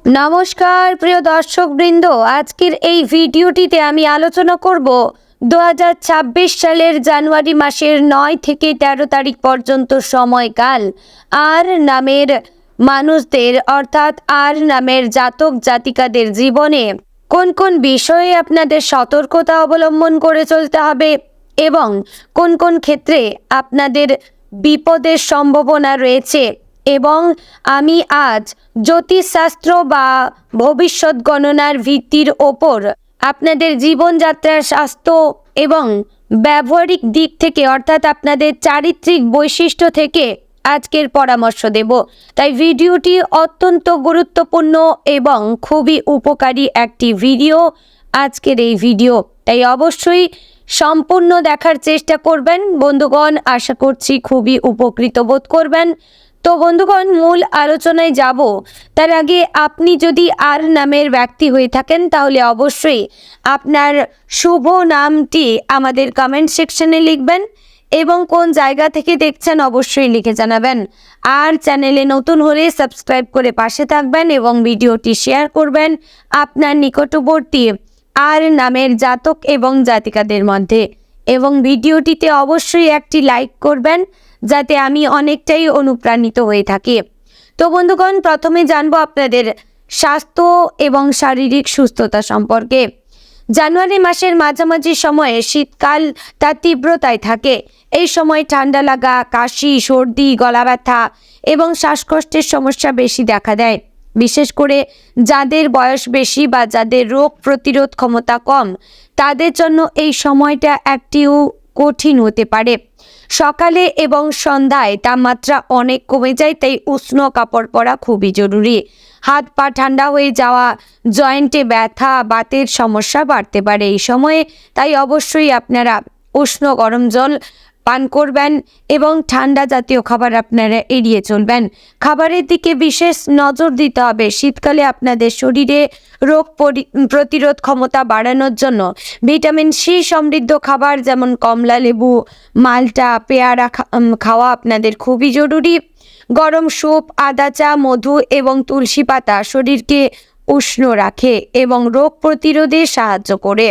নমস্কার প্রিয় দর্শকবৃন্দ, আজকের এই ভিডিওটিতে আমি আলোচনা করব 2026 সালের জানুয়ারি মাসের 9 থেকে 13 তারিখ পর্যন্ত সময়কাল আর নামের মানুষদের অর্থাৎ আর নামের জাতক জাতিকাদের জীবনে কোন কোন বিষয়ে আপনাদের সতর্কতা অবলম্বন করে চলতে হবে এবং কোন কোন ক্ষেত্রে আপনাদের বিপদের সম্ভাবনা রয়েছে। এবং আমি আজ জ্যোতিষশাস্ত্র বা ভবিষ্যৎ গণনার ভিত্তির ওপর আপনাদের জীবনযাত্রার স্বাস্থ্য এবং ব্যবহারিক দিক থেকে অর্থাৎ আপনাদের চারিত্রিক বৈশিষ্ট্য থেকে আজকের পরামর্শ দেব। তাই ভিডিওটি অত্যন্ত গুরুত্বপূর্ণ এবং খুবই উপকারী একটি ভিডিও আজকের এই ভিডিও, তাই অবশ্যই সম্পূর্ণ দেখার চেষ্টা করবেন বন্ধুগণ। আশা করছি খুবই উপকৃত বোধ করবেন। তো বন্ধুগণ, মূল আলোচনায় যাব তার আগে আপনি যদি আর নামের ব্যক্তি হয়ে থাকেন তাহলে অবশ্যই আপনার শুভ নামটি আমাদের কমেন্ট সেকশনে লিখবেন এবং কোন জায়গা থেকে দেখছেন অবশ্যই লিখে জানাবেন। আর চ্যানেলে নতুন হলে সাবস্ক্রাইব করে পাশে থাকবেন এবং ভিডিওটি শেয়ার করবেন আপনার নিকটবর্তী আর নামের জাতক এবং জাতিকাদের মধ্যে, এবং ভিডিওটিতে অবশ্যই একটি লাইক করবেন যাতে আমি অনেকটাই অনুপ্রাণিত হয়ে থাকি। তো বন্ধুগণ, প্রথমে জানবো আপনাদের স্বাস্থ্য এবং শারীরিক সুস্থতা সম্পর্কে। জানুয়ারি মাসের মাঝামাঝি সময়ে শীতকাল তার তীব্রতায় থাকে। এই সময় ঠান্ডা লাগা, কাশি, সর্দি, গলা ব্যথা এবং শ্বাসকষ্টের সমস্যা বেশি দেখা দেয়। বিশেষ করে যাদের বয়স বেশি বা যাদের রোগ প্রতিরোধ ক্ষমতা কম তাদের জন্য এই সময়টা একটিও কঠিন হতে পারে। সকালে এবং সন্ধ্যায় তাপমাত্রা অনেক কমে যায়, তাই উষ্ণ কাপড় পরা খুবই জরুরি। হাত পা ঠান্ডা হয়ে যাওয়া, জয়েন্টে ব্যথা, বাতের সমস্যা বাড়তে পারে এই সময়ে। তাই অবশ্যই আপনারা উষ্ণ গরম জল পান করবেন এবং ঠান্ডা জাতীয় খাবার আপনারা এড়িয়ে চলবেন। খাবারের দিকে বিশেষ নজর দিতে হবে। শীতকালে আপনাদের শরীরে রোগ প্রতিরোধ ক্ষমতা বাড়ানোর জন্য ভিটামিন সি সমৃদ্ধ খাবার যেমন কমলা লেবু, মাল্টা, পেয়ারা খাওয়া আপনাদের খুবই জরুরি। গরম স্যুপ, আদা চা, মধু এবং তুলসী পাতা শরীরকে উষ্ণ রাখে এবং রোগ প্রতিরোধে সাহায্য করে।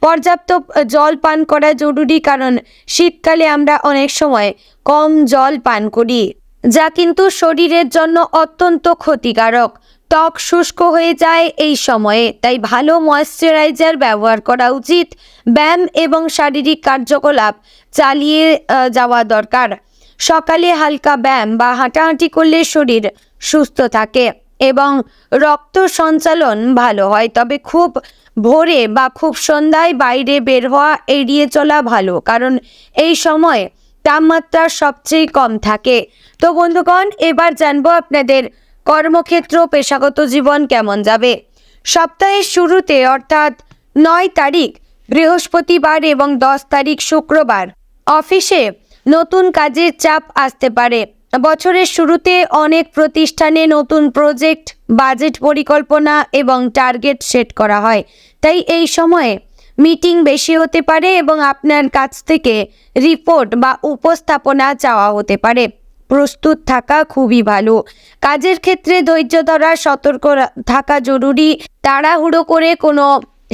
পর্যাপ্ত জল পান করা জরুরি, কারণ শীতকালে আমরা অনেক সময় কম জল পান করি যা কিন্তু শরীরের জন্য অত্যন্ত ক্ষতিকারক। ত্বক শুষ্ক হয়ে যায় এই সময়ে, তাই ভালো ময়েশ্চারাইজার ব্যবহার করা উচিত। ব্যায়াম এবং শারীরিক কার্যকলাপ চালিয়ে যাওয়া দরকার। সকালে হালকা ব্যায়াম বা হাঁটাহাঁটি করলে শরীর সুস্থ থাকে এবং রক্ত সঞ্চালন ভালো হয়। তবে খুব ভোরে বা খুব সন্ধ্যায় বাইরে বের হওয়া এড়িয়ে চলা ভালো, কারণ এই সময় তাপমাত্রা সবচেয়ে কম থাকে। তো বন্ধুগণ, এবার জানবো আপনাদের কর্মক্ষেত্র, পেশাগত জীবন কেমন যাবে। সপ্তাহের শুরুতে অর্থাৎ 9 তারিখ বৃহস্পতিবার এবং 10 তারিখ শুক্রবার অফিসে নতুন কাজের চাপ আসতে পারে। বছরের শুরুতে অনেক প্রতিষ্ঠানে নতুন প্রজেক্ট, বাজেট পরিকল্পনা এবং টার্গেট সেট করা হয়। তাই এই সময়ে মিটিং বেশি হতে পারে এবং আপনার কাছ থেকে রিপোর্ট বা উপস্থাপনা চাওয়া হতে পারে। প্রস্তুত থাকা খুবই ভালো। কাজের ক্ষেত্রে ধৈর্য ধরা, সতর্ক থাকা জরুরি। তাড়াহুড়ো করে কোনো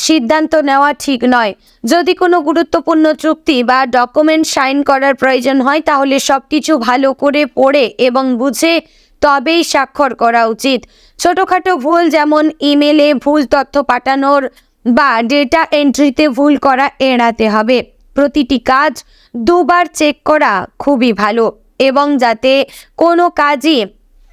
সিদ্ধান্ত নেওয়া ঠিক নয়। যদি কোনো গুরুত্বপূর্ণ চুক্তি বা ডকুমেন্ট সাইন করার প্রয়োজন হয় তাহলে সব কিছু ভালো করে পড়ে এবং বুঝে তবেই স্বাক্ষর করা উচিত। ছোটোখাটো ভুল যেমন ইমেলে ভুল তথ্য পাঠানোর বা ডেটা এন্ট্রিতে ভুল করা এড়াতে হবে। প্রতিটি কাজ দুবার চেক করা খুবই ভালো এবং যাতে কোনো কাজই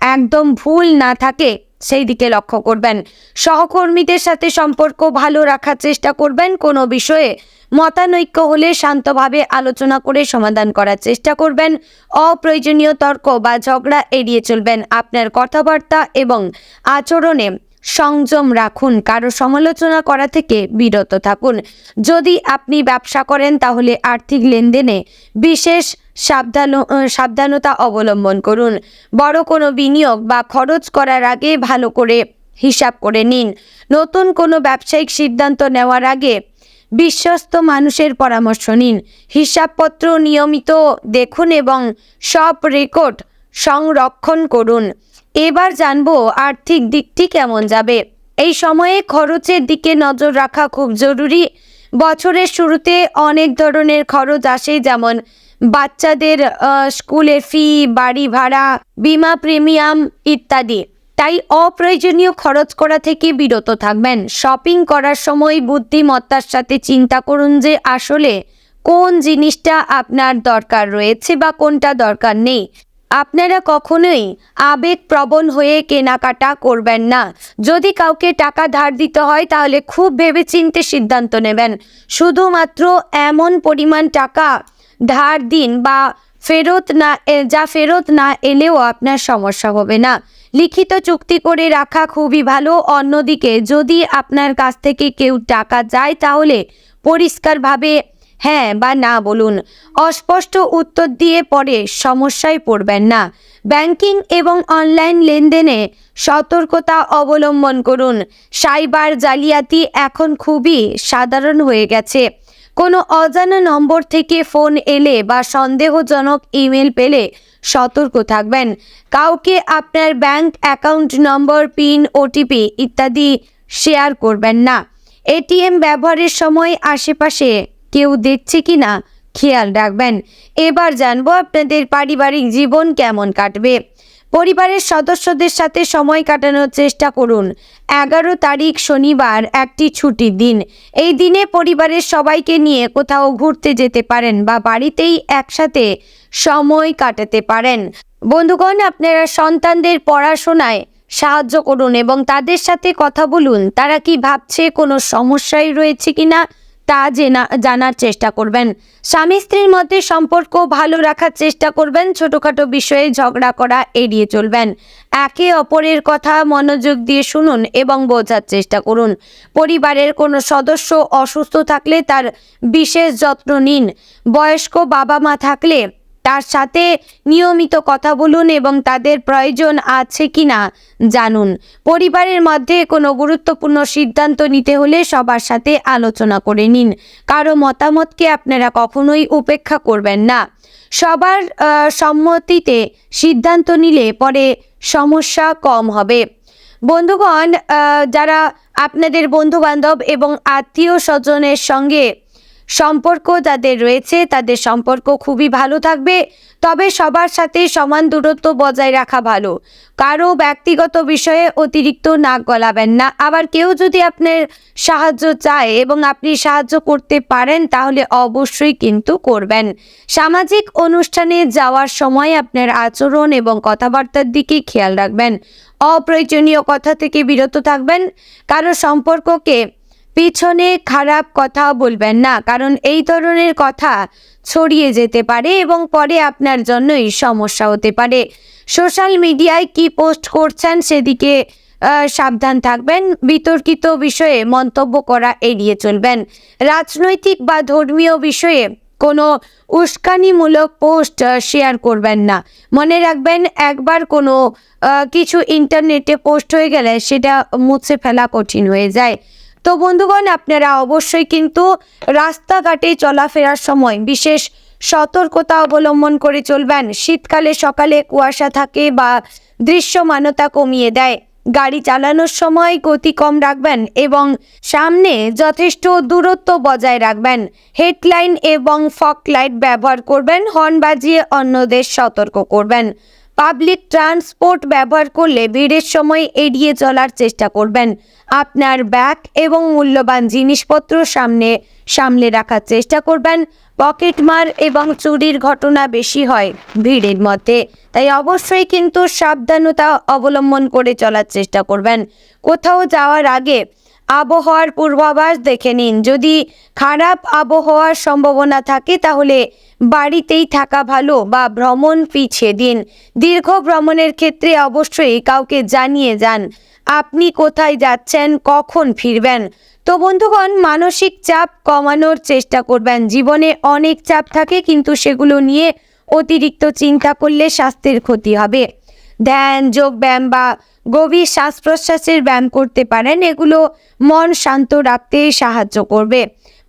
একদম ভুল না থাকে সেই দিকে লক্ষ্য করবেন। সহকর্মীদের সাথে সম্পর্ক ভালো রাখার চেষ্টা করবেন। কোনো বিষয়ে মতানৈক্য হলে শান্তভাবে আলোচনা করে সমাধান করার চেষ্টা করবেন। অপ্রয়োজনীয় তর্ক বা ঝগড়া এড়িয়ে চলবেন। আপনার কথাবার্তা এবং আচরণে সংযম রাখুন। কারো সমালোচনা করা থেকে বিরত থাকুন। যদি আপনি ব্যবসা করেন তাহলে আর্থিক লেনদেনে বিশেষ সাবধানতা অবলম্বন করুন। বড় কোনো বিনিয়োগ বা খরচ করার আগে ভালো করে হিসাব করে নিন। নতুন কোনো ব্যবসায়িক সিদ্ধান্ত নেওয়ার আগে বিশ্বস্ত মানুষের পরামর্শ নিন। হিসাবপত্র নিয়মিত দেখুন এবং সব রেকর্ড সংরক্ষণ করুন। এবার জানবো আর্থিক দিকটি কেমন যাবে। এই সময়ে খরচের দিকে নজর রাখা খুব জরুরি। বছরের শুরুতে অনেক ধরনের খরচ আসে, যেমন বাচ্চাদের স্কুলের ফি, বাড়ি ভাড়া, বীমা প্রিমিয়াম ইত্যাদি। তাই অপ্রয়োজনীয় খরচ করা থেকে বিরত থাকবেন। শপিং করার সময় বুদ্ধিমত্তার সাথে চিন্তা করুন যে আসলে কোন জিনিসটা আপনার দরকার রয়েছে বা কোনটা দরকার নেই। আপনারা কখনোই আবেগপ্রবণ হয়ে কেনাকাটা করবেন না। যদি কাউকে টাকা ধার দিতে হয় তাহলে খুব ভেবেচিন্তে সিদ্ধান্ত নেবেন। শুধুমাত্র এমন পরিমাণ টাকা ধার দিন বা ফেরত না এলেও আপনার সমস্যা হবে না। লিখিত চুক্তি করে রাখা খুবই ভালো। অন্যদিকে যদি আপনার কাছ থেকে কেউ টাকা চায় তাহলে পরিষ্কারভাবে হ্যাঁ বা না বলুন। অস্পষ্ট উত্তর দিয়ে পরে সমস্যায় পড়বেন না। ব্যাংকিং এবং অনলাইন লেনদেনে সতর্কতা অবলম্বন করুন। সাইবার জালিয়াতি এখন খুবই সাধারণ হয়ে গেছে। কোনো অজানা নম্বর থেকে ফোন এলে বা সন্দেহজনক ইমেল পেলে সতর্ক থাকবেন। কাউকে আপনার bank account number, pin, OTP ইত্যাদি শেয়ার করবেন না। এটিএম ব্যবহারের সময় আশেপাশে কেউ দেখছে কিনা খেয়াল রাখবেন। এবার জানবো আপনাদের পারিবারিক জীবন কেমন কাটবে। পরিবারের সদস্যদের সাথে সময় কাটানোর চেষ্টা করুন। 11 তারিখ শনিবার একটি ছুটির দিন। এই দিনে পরিবারের সবাইকে নিয়ে কোথাও ঘুরতে যেতে পারেন বা বাড়িতেই একসাথে সময় কাটাতে পারেন। বন্ধুগণ, আপনারা সন্তানদের পড়াশোনায় সাহায্য করুন এবং তাদের সাথে কথা বলুন। তারা কি ভাবছে, কোনো সমস্যায় রয়েছে কিনা তা জানার চেষ্টা করবেন। স্বামী স্ত্রীর মধ্যে সম্পর্ক ভালো রাখার চেষ্টা করবেন। ছোটখাটো বিষয়ে ঝগড়া করা এড়িয়ে চলবেন। একে অপরের কথা মনোযোগ দিয়ে শুনুন এবং বোঝার চেষ্টা করুন। পরিবারের কোনো সদস্য অসুস্থ থাকলে তার বিশেষ যত্ন নিন। বয়স্ক বাবা মা থাকলে তার সাথে নিয়মিত কথা বলুন এবং তাদের প্রয়োজন আছে কিনা জানুন। পরিবারের মধ্যে কোনো গুরুত্বপূর্ণ সিদ্ধান্ত নিতে হলে সবার সাথে আলোচনা করে নিন। কারো মতামতকে আপনারা কখনোই উপেক্ষা করবেন না। সবার সম্মতিতে সিদ্ধান্ত নিলে পরে সমস্যা কম হবে। বন্ধুগণ, যারা আপনাদের বন্ধুবান্ধব এবং আত্মীয় স্বজনের সঙ্গে সম্পর্ক যাদের রয়েছে তাদের সম্পর্ক খুবই ভালো থাকবে। তবে সবার সাথে সমান দূরত্ব বজায় রাখা ভালো। কারো ব্যক্তিগত বিষয়ে অতিরিক্ত নাক গলাবেন না। আবার কেউ যদি আপনার সাহায্য চায় এবং আপনি সাহায্য করতে পারেন তাহলে অবশ্যই কিন্তু করবেন। সামাজিক অনুষ্ঠানে যাওয়ার সময় আপনার আচরণ এবং কথাবার্তার দিকে খেয়াল রাখবেন। অপ্রয়োজনীয় কথা থেকে বিরত থাকবেন। কারো সম্পর্ককে পিছনে খারাপ কথা বলবেন না, কারণ এই ধরনের কথা ছড়িয়ে যেতে পারে এবং পরে আপনার জন্যই সমস্যা হতে পারে। সোশ্যাল মিডিয়ায় কি পোস্ট করছেন সেদিকে সাবধান থাকবেন। বিতর্কিত বিষয়ে মন্তব্য করা এড়িয়ে চলবেন। রাজনৈতিক বা ধর্মীয় বিষয়ে কোনো উস্কানিমূলক পোস্ট শেয়ার করবেন না। মনে রাখবেন, একবার কোনো কিছু ইন্টারনেটে পোস্ট হয়ে গেলে সেটা মুছে ফেলা কঠিন হয়ে যায়। তো বন্ধুগণ, আপনারা অবশ্যই কিন্তু রাস্তাঘাটে চলাফেরার সময় বিশেষ সতর্কতা অবলম্বন করে চলবেন। শীতকালে সকালে কুয়াশা থাকে বা দৃশ্যমানতা কমিয়ে দেয়। গাড়ি চালানোর সময় গতি কম রাখবেন এবং সামনে যথেষ্ট দূরত্ব বজায় রাখবেন। হেডলাইন এবং ফগ লাইট ব্যবহার করবেন। হর্ন বাজিয়ে অন্যদের সতর্ক করবেন। পাবলিক ট্রান্সপোর্ট ব্যবহার করলে ভিড়ের সময় এড়িয়ে চলার চেষ্টা করবেন। আপনার ব্যাগ এবং মূল্যবান জিনিসপত্র সামলে রাখার চেষ্টা করবেন। পকেটমার এবং চুরির ঘটনা বেশি হয় ভিড়ের মধ্যে, তাই অবশ্যই কিন্তু সাবধানতা অবলম্বন করে চলার চেষ্টা করবেন। কোথাও যাওয়ার আগে আবহাওয়ার পূর্বাভাস দেখে নিন। যদি খারাপ আবহাওয়ার সম্ভাবনা থাকে তাহলে বাড়িতেই থাকা ভালো বা ভ্রমণ পিছিয়ে দিন। দীর্ঘ ভ্রমণের ক্ষেত্রে অবশ্যই কাউকে জানিয়ে যান আপনি কোথায় যাচ্ছেন, কখন ফিরবেন। তো বন্ধুগণ, মানসিক চাপ কমানোর চেষ্টা করবেন। জীবনে অনেক চাপ থাকে, কিন্তু সেগুলো নিয়ে অতিরিক্ত চিন্তা করলে স্বাস্থ্যের ক্ষতি হবে। ধ্যান, যোগব্যায়াম বা গভীর শ্বাস প্রশ্বাসের ব্যায়াম করতে পারেন। এগুলো মন শান্ত রাখতে সাহায্য করবে।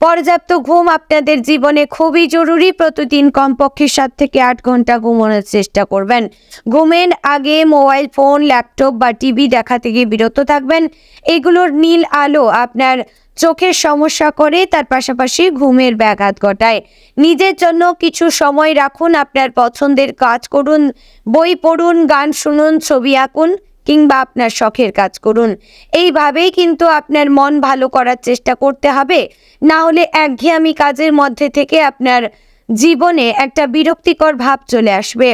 পর্যাপ্ত ঘুম আপনাদের জীবনে খুবই জরুরি। প্রতিদিন কমপক্ষে 7 থেকে 8 ঘন্টা ঘুমানোর চেষ্টা করবেন। ঘুমের আগে মোবাইল ফোন, ল্যাপটপ বা টিভি দেখা থেকে বিরত থাকবেন। এগুলোর নীল আলো আপনার চোখের সমস্যা করে, তার পাশাপাশি ঘুমের ব্যাঘাত ঘটায়। নিজের জন্য কিছু সময় রাখুন, আপনার পছন্দের কাজ করুন, বই পড়ুন, গান শুনুন, ছবি আঁকুন কিংবা আপনার শখের কাজ করুন। এইভাবেই কিন্তু আপনার মন ভালো করার চেষ্টা করতে হবে, না হলে একঘেয়েমি কাজের মধ্যে থেকে আপনার জীবনে একটা বিরক্তিকর ভাব চলে আসবে।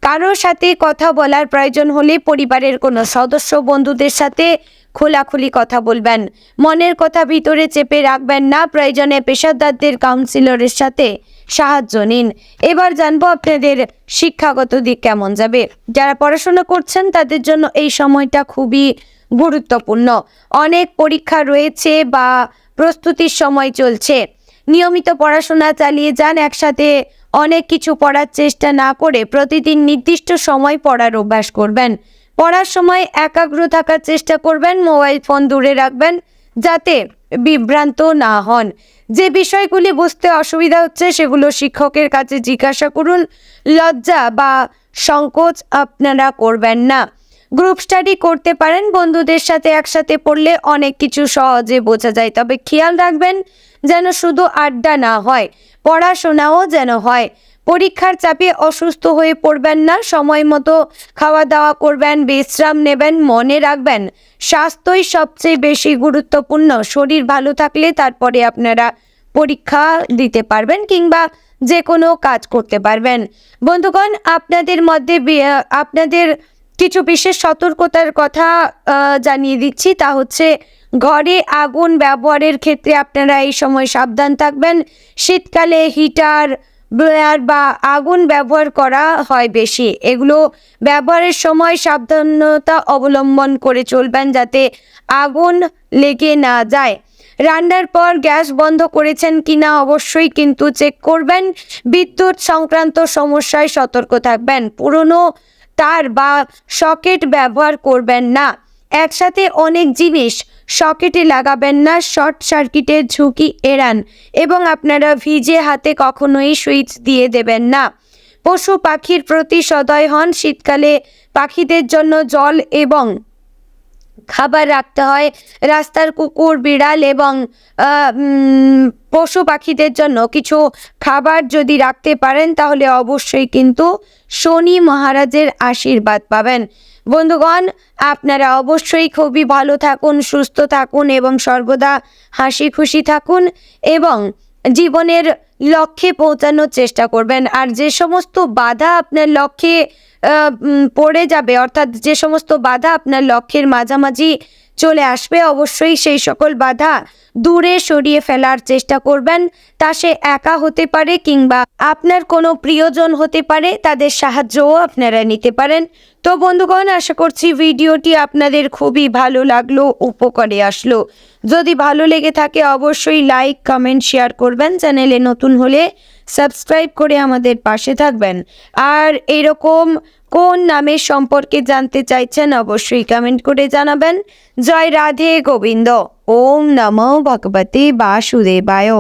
কারোর সাথে কথা বলার প্রয়োজন হলে পরিবারের কোনো সদস্য, বন্ধুদের সাথে খোলাখুলি কথা বলবেন। মনের কথা ভিতরে চেপে রাখবেন না। প্রয়োজনে পেশাদারদের কাউন্সিলরের সাথে সাহায্য নিন। এবার জানবো আপনাদের শিক্ষাগত দিক কেমন যাবে। যারা পড়াশোনা করছেন তাদের জন্য এই সময়টা খুবই গুরুত্বপূর্ণ। অনেক পরীক্ষা রয়েছে বা প্রস্তুতির সময় চলছে। নিয়মিত পড়াশোনা চালিয়ে যান। একসাথে অনেক কিছু পড়ার চেষ্টা না করে প্রতিদিন নির্দিষ্ট সময় পড়ার অভ্যাস করবেন। পড়ার সময় একাগ্র থাকার চেষ্টা করবেন। মোবাইল ফোন দূরে রাখবেন যাতে বিভ্রান্ত না হন। যে বিষয়গুলি বুঝতে অসুবিধা হচ্ছে সেগুলো শিক্ষকের কাছে জিজ্ঞাসা করুন। লজ্জা বা সংকোচ আপনারা করবেন না। গ্রুপ স্টাডি করতে পারেন। বন্ধুদের সাথে একসাথে পড়লে অনেক কিছু সহজে বোঝা যায়। তবে খেয়াল রাখবেন যেন শুধু আড্ডা না হয়, পড়াশোনাও যেন হয়। পরীক্ষার চাপে অসুস্থ হয়ে পড়বেন না। সময় মতো খাওয়া দাওয়া করবেন, বিশ্রাম নেবেন। মনে রাখবেন স্বাস্থ্যই সবচেয়ে বেশি গুরুত্বপূর্ণ। শরীর ভালো থাকলে তারপরে আপনারা পরীক্ষা দিতে পারবেন কিংবা যে কোনো কাজ করতে পারবেন। বন্ধুগণ, আপনাদের মধ্যে আপনাদের কিছু বিশেষ সতর্কতার কথা জানিয়ে দিচ্ছি। তা হচ্ছে, ঘরে আগুন ব্যবহারের ক্ষেত্রে আপনারা এই সময় সাবধান থাকবেন। শীতকালে হিটার, ব্লোয়ার বা আগুন ব্যবহার করা হয় বেশি। এগুলো ব্যবহারের সময় সাবধানতা অবলম্বন করে চলবেন যাতে আগুন লেগে না যায়। রান্নার পর গ্যাস বন্ধ করেছেন কিনা অবশ্যই কিন্তু চেক করবেন। বিদ্যুৎ সংক্রান্ত সমস্যায় সতর্ক থাকবেন। পুরনো তার বা সকেট ব্যবহার করবেন না। একসাথে অনেক জিনিস সকেটে লাগাবেন না। শর্ট সার্কিটের ঝুঁকি এড়ান এবং আপনারা ভিজে হাতে কখনোই সুইচ দিয়ে দেবেন না। পশু পাখির প্রতি সদয় হন। শীতকালে পাখিদের জন্য জল এবং খাবার রাখতে হয়। রাস্তার কুকুর, বিড়াল এবং পশু পাখিদের জন্য কিছু খাবার যদি রাখতে পারেন তাহলে অবশ্যই কিন্তু শনি মহারাজের আশীর্বাদ পাবেন। বন্ধুগণ, আপনারা অবশ্যই খুবই ভালো থাকুন, সুস্থ থাকুন এবং সর্বদা হাসি খুশি থাকুন এবং জীবনের লক্ষ্যে পৌঁছানোর চেষ্টা করবেন। আর যে সমস্ত বাধা আপনার লক্ষ্যে পড়ে যাবে, অর্থাৎ যে সমস্ত বাধা আপনার লক্ষ্যের মাঝামাঝি চলে আসবে, অবশ্যই সেই সকল বাধা দূরে সরিয়ে ফেলার চেষ্টা করবেন। তা সে একা হতে পারে কিংবা আপনার কোনো প্রিয়জন হতে পারে, তাদের সাহায্যও আপনারা নিতে পারেন। তো বন্ধুগণ, আশা করছি ভিডিওটি আপনাদের খুবই ভালো লাগলো, উপকারে আসলো। যদি ভালো লেগে থাকে অবশ্যই লাইক, কমেন্ট, শেয়ার করবেন। চ্যানেলে নতুন হলে সাবস্ক্রাইব করে আমাদের পাশে থাকবেন। আর এরকম কোন নামের সম্পর্কে জানতে চাইছেন অবশ্যই কমেন্ট করে জানাবেন। জয় রাধে গোবিন্দ। ওম নমো ভগবতে বাসুদেবায়।